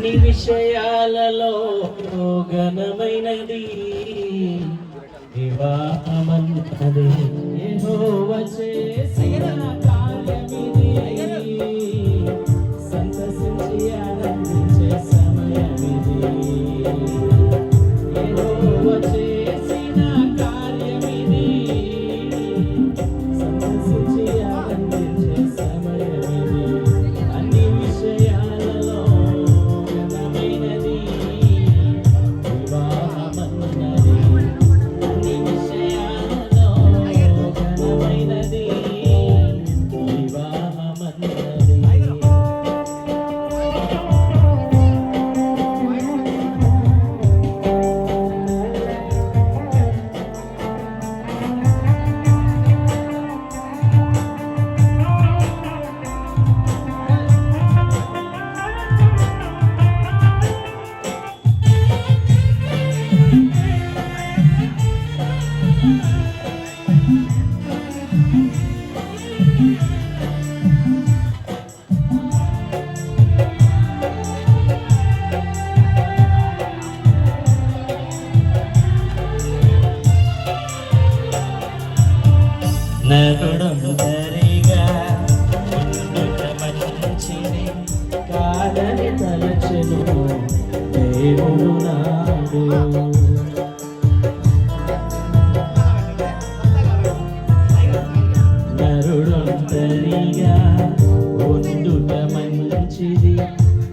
అన్ని విషయాలలో ఘనమైనది వివాహమన్నది యెహోవా చేసిన కార్యమిది సంతసించి ఆనందించే సమయమిది యెహోవా చేసిన కార్యమిది సంతసించి ఆనందించే సమయమిది అన్ని విషయాలలో ఘనమైనది వివాహమన్నది అన్ని విషయాలలో ఘనమైనది వివాహమన్నది నరుడొంటరిగా ఉండుట మంచిది కాదని తలచెను దేవుడు నాడు నరుడొంటరిగా ఉండుట మంచిది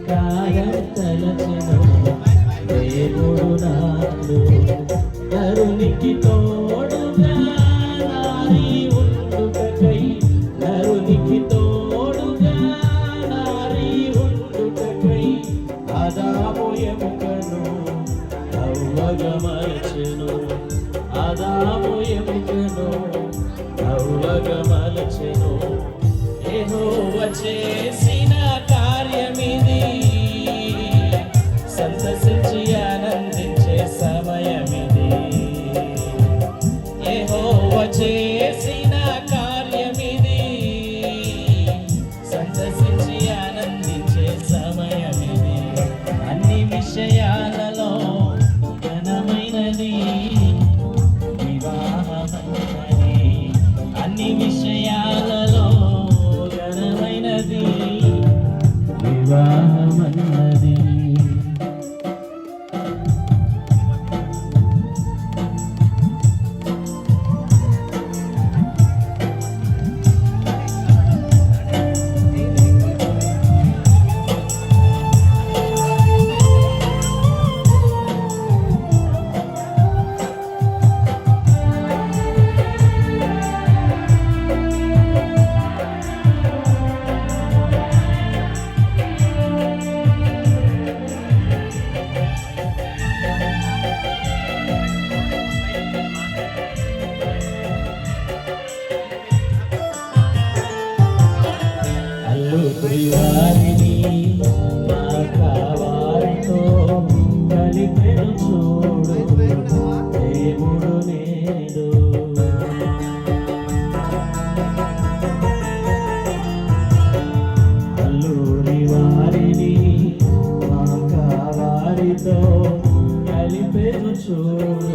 కాదని తలచెను దేవుడు నాడు నరునికి తోడుగా నరునికి తోడుగా నారీ ఉండుటకై ఆదాము ఎముకను హవ్వగా మలచెను ఆదాము ఎముకను హవ్వగా మలచెను యెహోవా చేసిన కార్యమిది సంతసించి ఆనందించే సమయమిది యెహోవా చేసిన కార్యమిది సంతసించి ఆనందించే సమయమిది అన్ని విషయాలలో ఘనమైనది వివాహమన్నది అన్ని విషయాలలో ఘనమైనది వివాహమన్నది వారిని వారితో కలిపెను చూడు దేవుడు నేడు అల్లూరి వారిని వారితో కలిపెను చూడు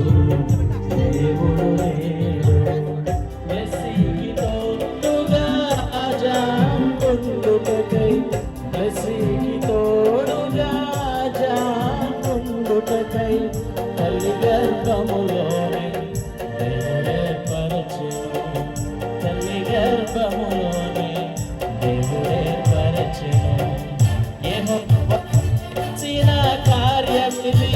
దేవుడు నేడు మెస్సీకి తోడుగా మెస్సీకి తోడుగా ఉండుటకై తల్లి గర్భములోనే దేవుడేర్పరచెను తల్లి గర్భములోనే దేవుడేర్పరచెను యెహోవా చేసిన కార్యమిది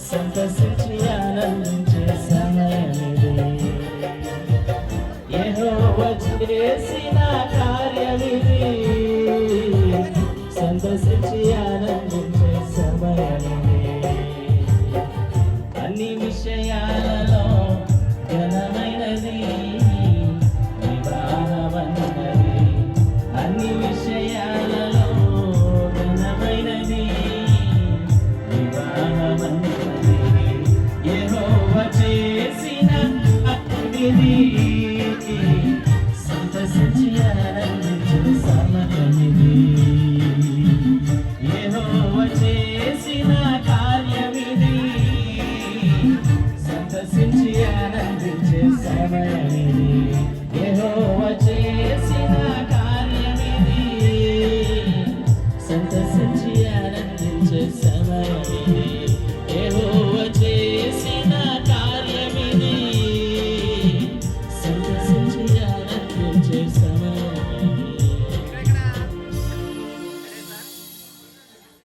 సంతసించి ఆనందించే సమయమిది యెహోవా చేసిన కార్యమిది సంతసించి ఆనందించే సమయమిది అన్ని విషయాలలో ఘనమైనది వివాహమన్నది అన్ని విషయాలలో ఘనమైనది వివాహమన్నది యెహోవా చేసిన కార్యమిది సంతసించి ఆనందించే సమయమిది సమయమిది, యెహోవా చేసిన కార్యమిది, సంతసించి ఆనందించే సమయమిది.